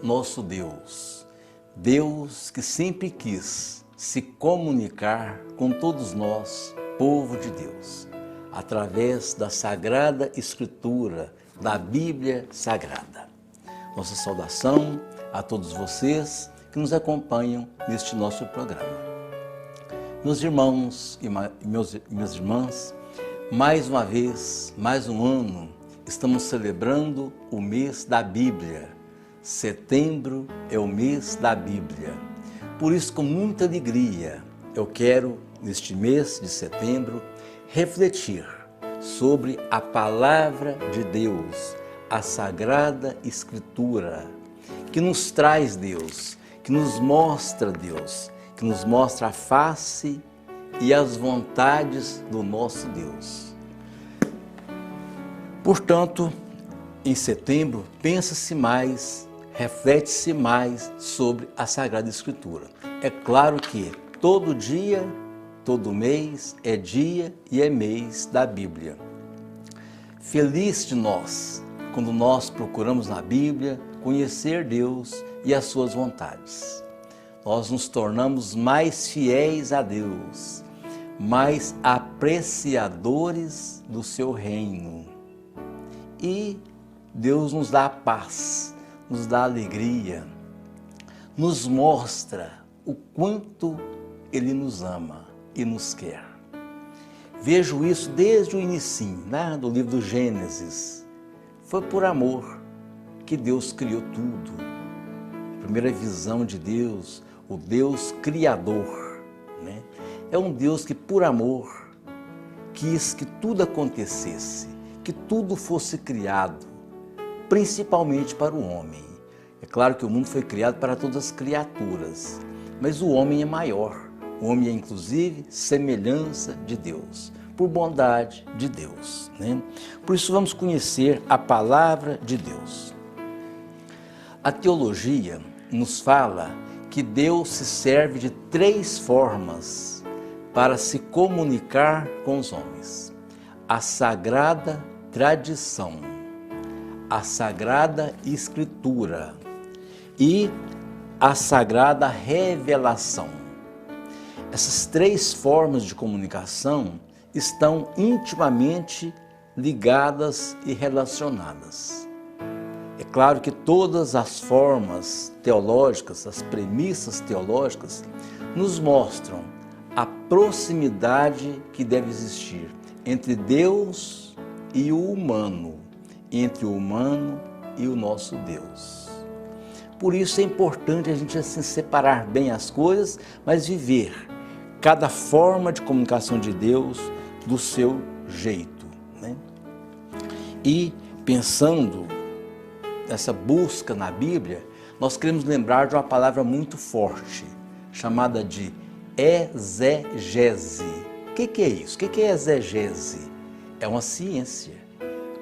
nosso Deus, Deus que sempre quis se comunicar com todos nós, povo de Deus, através da Sagrada Escritura, da Bíblia Sagrada. Nossa saudação a todos vocês que nos acompanham neste nosso programa. Meus irmãos e minhas irmãs, mais uma vez, mais um ano, estamos celebrando o mês da Bíblia. Setembro é o mês da Bíblia. Por isso, com muita alegria, eu quero, neste mês de setembro, refletir sobre a Palavra de Deus, a Sagrada Escritura, que nos traz Deus, que nos mostra Deus, que nos mostra a face e as vontades do nosso Deus. Portanto, em setembro, pensa-se mais, reflete-se mais sobre a Sagrada Escritura. É claro que todo dia, todo mês é dia e é mês da Bíblia. Feliz de nós, quando nós procuramos na Bíblia conhecer Deus e as suas vontades. Nós nos tornamos mais fiéis a Deus, mais apreciadores do seu reino. E Deus nos dá a paz, nos dá a alegria, nos mostra o quanto Ele nos ama e nos quer. Vejo isso desde o início, do livro do Gênesis. Foi por amor que Deus criou tudo. A primeira visão de Deus, o Deus Criador, é um Deus que, por amor, quis que tudo acontecesse, que tudo fosse criado, principalmente para o homem. É claro que o mundo foi criado para todas as criaturas, mas o homem é maior. O homem é, inclusive, semelhança de Deus, por bondade de Deus. Por isso, vamos conhecer a Palavra de Deus. A teologia nos fala que Deus se serve de 3 formas para se comunicar com os homens: a sagrada tradição, a Sagrada Escritura e a Sagrada Revelação. Essas 3 formas de comunicação estão intimamente ligadas e relacionadas. É claro que todas as formas teológicas, as premissas teológicas, nos mostram a proximidade que deve existir entre Deus e o humano, entre o humano e o nosso Deus. Por isso é importante a gente assim separar bem as coisas, mas viver cada forma de comunicação de Deus do seu jeito. E pensando nessa busca na Bíblia, nós queremos lembrar de uma palavra muito forte, chamada de exegese. O que é isso? O que é exegese? É uma ciência,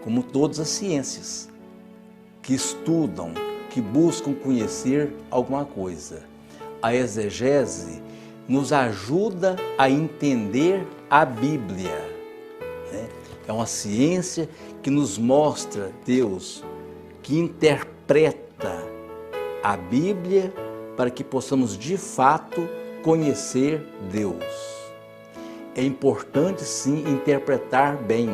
como todas as ciências, que estudam, que buscam conhecer alguma coisa. A exegese nos ajuda a entender a Bíblia. É uma ciência que nos mostra Deus, que interpreta a Bíblia para que possamos de fato conhecer Deus. É importante sim interpretar bem,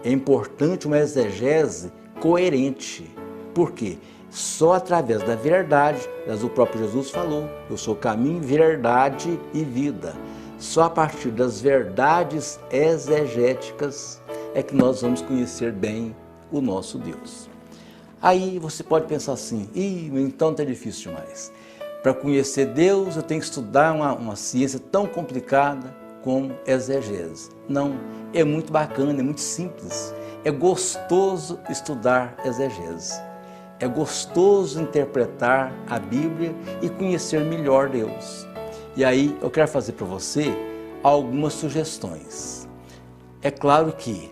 é importante uma exegese coerente. Por quê? Só através da verdade, mas o próprio Jesus falou, eu sou caminho, verdade e vida. Só a partir das verdades exegéticas é que nós vamos conhecer bem o nosso Deus. Aí você pode pensar assim, então está difícil demais. Para conhecer Deus eu tenho que estudar uma ciência tão complicada como exegese. Não, é muito bacana, é muito simples. É gostoso estudar exegese. É gostoso interpretar a Bíblia e conhecer melhor Deus. E aí eu quero fazer para você algumas sugestões. É claro que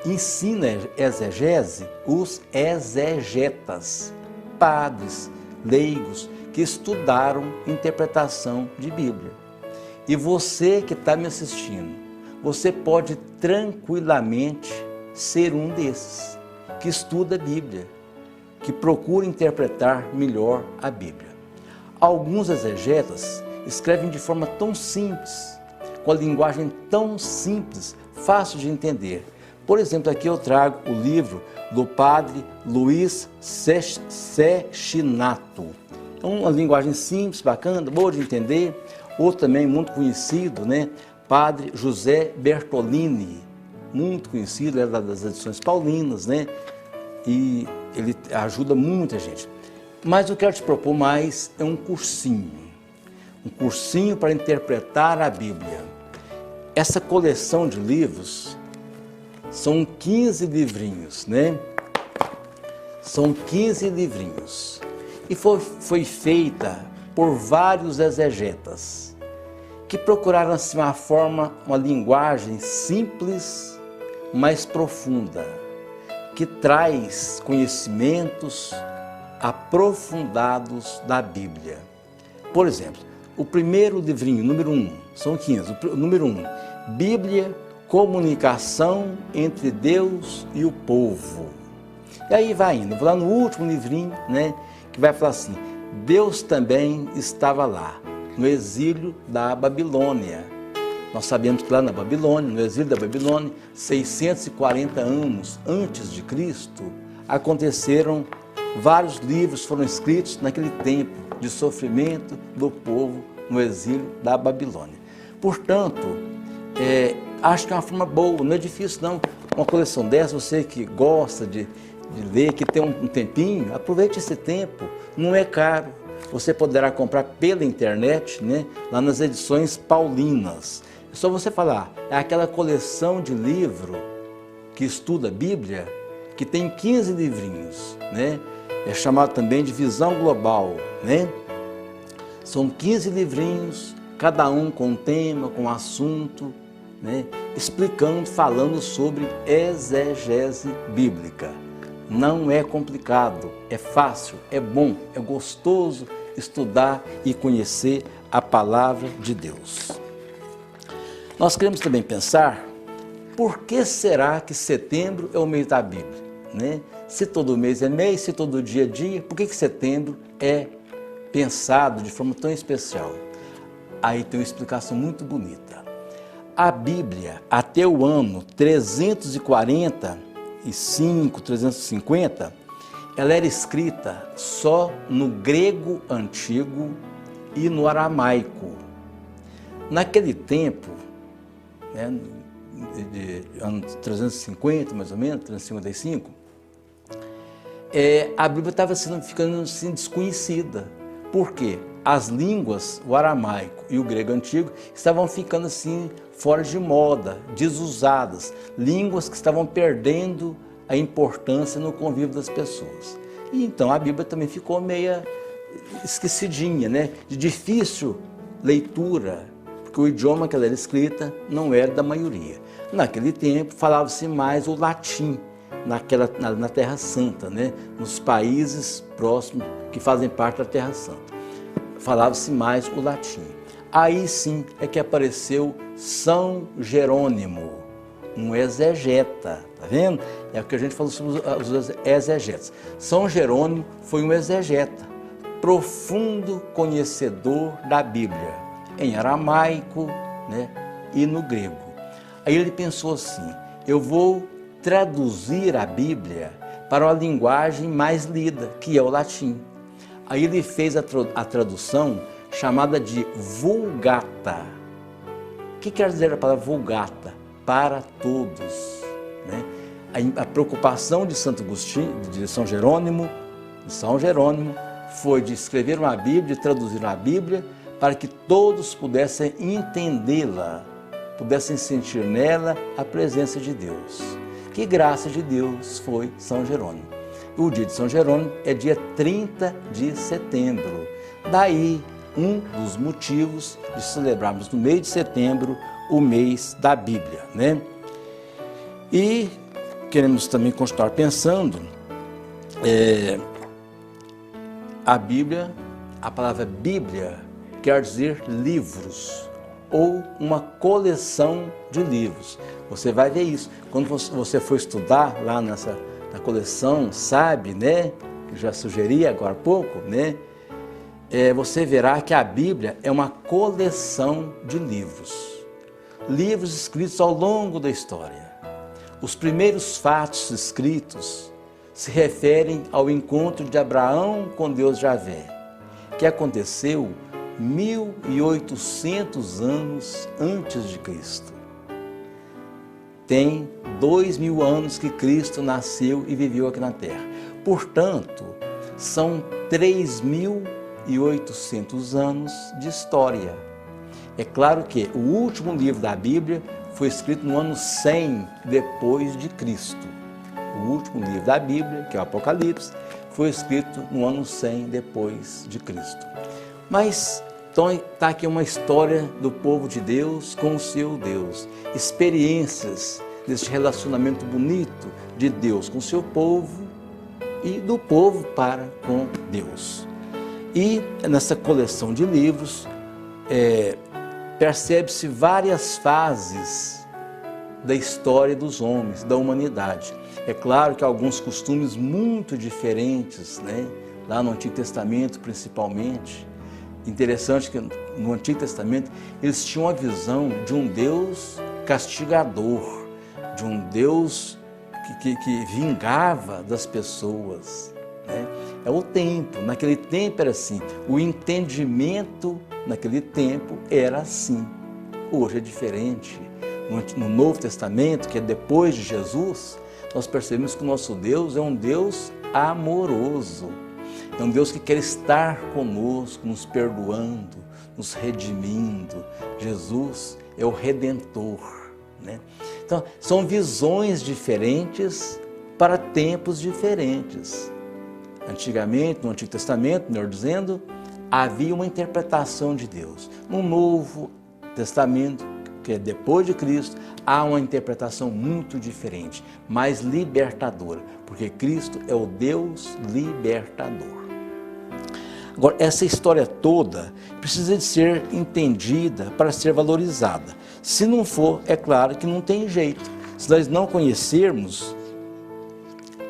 ensina exegese os exegetas, padres, leigos que estudaram interpretação de Bíblia. E você que está me assistindo, você pode tranquilamente ser um desses que estuda a Bíblia, que procura interpretar melhor a Bíblia. Alguns exegetas escrevem de forma tão simples, com a linguagem tão simples, fácil de entender. Por exemplo, aqui eu trago o livro do padre Luiz Cecchinato. É uma linguagem simples, bacana, boa de entender. Outro também muito conhecido, né? Padre José Bertolini, muito conhecido, era das edições paulinas, né? E ele ajuda muita gente. Mas eu quero te propor mais é um cursinho para interpretar a Bíblia. Essa coleção de livros são 15 livrinhos, né? São 15 livrinhos. E foi feita por vários exegetas que procuraram assim uma linguagem simples, mas profunda, que traz conhecimentos aprofundados da Bíblia. Por exemplo, o primeiro livrinho, número 1, são 15. O número 1, Bíblia, comunicação entre Deus e o povo. E aí vai indo, vou lá no último livrinho, né, que vai falar assim, Deus também estava lá, no exílio da Babilônia. Nós sabemos que lá na Babilônia, no exílio da Babilônia, 640 anos antes de Cristo, aconteceram vários livros foram escritos naquele tempo de sofrimento do povo no exílio da Babilônia. Portanto, acho que é uma forma boa, não é difícil não. Uma coleção dessa, você que gosta de ler, que tem um tempinho, aproveite esse tempo, não é caro. Você poderá comprar pela internet, né, lá nas edições paulinas. É só você falar, é aquela coleção de livro que estuda a Bíblia, que tem 15 livrinhos, né? É chamado também de Visão Global, né? São 15 livrinhos, cada um com um tema, com um assunto, né? Explicando, falando sobre exegese bíblica. Não é complicado, é fácil, é bom, é gostoso estudar e conhecer a palavra de Deus. Nós queremos também pensar, por que será que setembro é o mês da Bíblia, né? Se todo mês é mês, se todo dia é dia, por que setembro é pensado de forma tão especial? Aí tem uma explicação muito bonita. A Bíblia, até o ano 345, 350, ela era escrita só no grego antigo e no aramaico. Naquele tempo, né, de ano 350 mais ou menos, 355, a Bíblia estava ficando assim, desconhecida. Por quê? As línguas, o aramaico e o grego antigo, estavam ficando assim fora de moda, desusadas, línguas que estavam perdendo a importância no convívio das pessoas. E então a Bíblia também ficou meia esquecidinha, né? De difícil leitura, porque o idioma que ela era escrita não era da maioria. Naquele tempo falava-se mais o latim, na Terra Santa, né? Nos países próximos que fazem parte da Terra Santa. Falava-se mais o latim. Aí sim é que apareceu São Jerônimo, um exegeta, tá vendo? É o que a gente falou sobre os exegetas. São Jerônimo foi um exegeta, profundo conhecedor da Bíblia, em aramaico, né, e no grego. Aí ele pensou assim, eu vou traduzir a Bíblia para uma linguagem mais lida, que é o latim. Aí ele fez a tradução chamada de Vulgata. O que quer dizer a palavra Vulgata? Para todos, né? A preocupação de Santo Agostinho, de São Jerônimo, foi de escrever uma Bíblia, de traduzir uma Bíblia, para que todos pudessem entendê-la, pudessem sentir nela a presença de Deus. Que graça de Deus foi São Jerônimo. O dia de São Jerônimo é dia 30 de setembro. Daí, um dos motivos de celebrarmos no mês de setembro o mês da Bíblia, né? E queremos também continuar pensando, a Bíblia, a palavra Bíblia quer dizer livros ou uma coleção de livros. Você vai ver isso. Quando você for estudar lá na coleção, sabe, né? que já sugeri agora há pouco, né? Você verá que a Bíblia é uma coleção de livros. Livros escritos ao longo da história. Os primeiros fatos escritos se referem ao encontro de Abraão com Deus Javé, que aconteceu 1800 anos antes de Cristo. Tem 2000 anos que Cristo nasceu e viveu aqui na Terra. Portanto, são 3800 anos de história. É claro que o último livro da Bíblia foi escrito no ano 100 depois de Cristo. O último livro da Bíblia, que é o Apocalipse, foi escrito no ano 100 depois de Cristo. Mas então está aqui uma história do povo de Deus com o seu Deus, experiências desse relacionamento bonito de Deus com o seu povo e do povo para com Deus. E nessa coleção de livros percebe-se várias fases da história dos homens, da humanidade. É claro que alguns costumes muito diferentes, né? Lá no Antigo Testamento principalmente. Interessante que no Antigo Testamento eles tinham a visão de um Deus castigador, de um Deus que vingava das pessoas, né? É o tempo, naquele tempo era assim, o entendimento naquele tempo era assim. Hoje é diferente. No Novo Testamento, que é depois de Jesus, nós percebemos que o nosso Deus é um Deus amoroso. É um Deus que quer estar conosco, nos perdoando, nos redimindo. Jesus é o Redentor, né? Então, são visões diferentes para tempos diferentes. Antigamente, no Antigo Testamento, melhor dizendo, havia uma interpretação de Deus. No Novo Testamento, que é depois de Cristo, há uma interpretação muito diferente, mais libertadora, porque Cristo é o Deus libertador. Agora, essa história toda precisa de ser entendida para ser valorizada. Se não for, é claro que não tem jeito. Se nós não conhecermos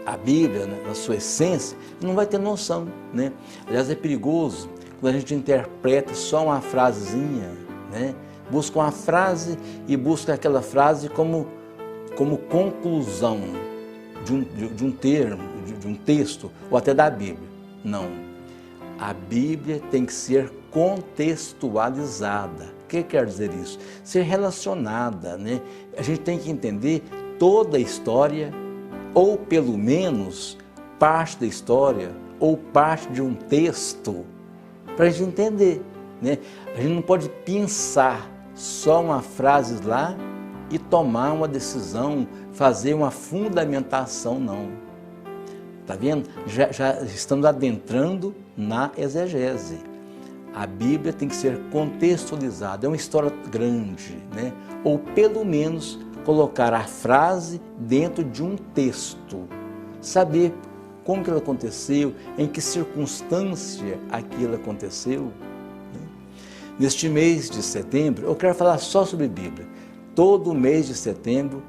a Bíblia, né, na sua essência, não vai ter noção, né? Aliás, é perigoso quando a gente interpreta só uma frasezinha, né? Busca uma frase e busca aquela frase como conclusão de um termo, de um texto, ou até da Bíblia. Não. A Bíblia tem que ser contextualizada. O que quer dizer isso? Ser relacionada, né? A gente tem que entender toda a história, ou pelo menos parte da história, ou parte de um texto, para a gente entender, né? A gente não pode pensar só uma frase lá e tomar uma decisão, fazer uma fundamentação, não. Está vendo? Já estamos adentrando na exegese. A Bíblia tem que ser contextualizada, é uma história grande, né? Ou pelo menos colocar a frase dentro de um texto, saber como que ela aconteceu, em que circunstância aquilo aconteceu, né? Neste mês de setembro, eu quero falar só sobre Bíblia. Todo mês de setembro,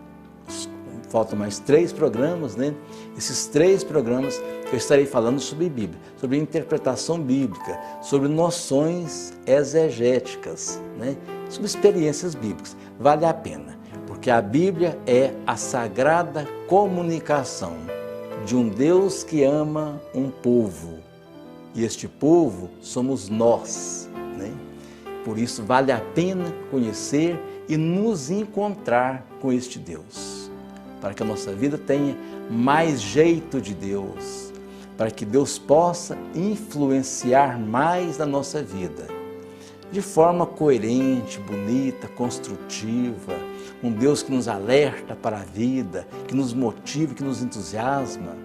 faltam mais 3 programas, né? Esses 3 programas eu estarei falando sobre Bíblia, sobre interpretação bíblica, sobre noções exegéticas, né? Sobre experiências bíblicas. Vale a pena, porque a Bíblia é a sagrada comunicação de um Deus que ama um povo. E este povo somos nós, né? Por isso vale a pena conhecer e nos encontrar com este Deus, para que a nossa vida tenha mais jeito de Deus, para que Deus possa influenciar mais na nossa vida, de forma coerente, bonita, construtiva, um Deus que nos alerta para a vida, que nos motiva, que nos entusiasma.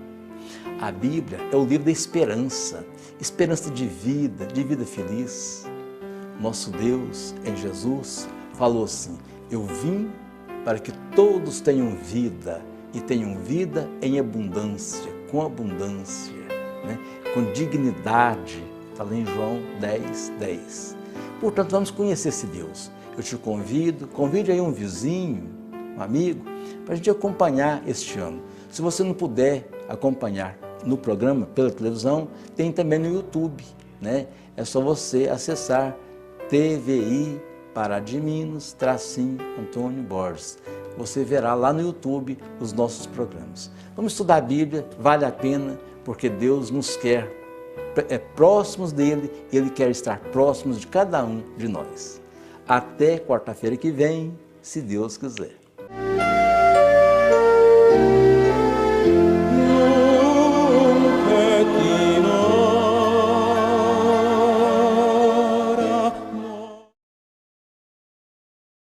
A Bíblia é o livro da esperança, esperança de vida feliz. Nosso Deus, em Jesus, falou assim: eu vim para que todos tenham vida e tenham vida em abundância, né? Com dignidade, está lá em João 10:10. Portanto, vamos conhecer esse Deus. Eu te convide aí um vizinho, um amigo, para a gente acompanhar este ano. Se você não puder acompanhar, no programa pela televisão, tem também no YouTube, né? É só você acessar TVI Pará de Minas, tracinho Antônio Borges. Você verá lá no YouTube os nossos programas. Vamos estudar a Bíblia, vale a pena, porque Deus nos quer próximos dele, Ele quer estar próximos de cada um de nós. Até quarta-feira que vem, se Deus quiser.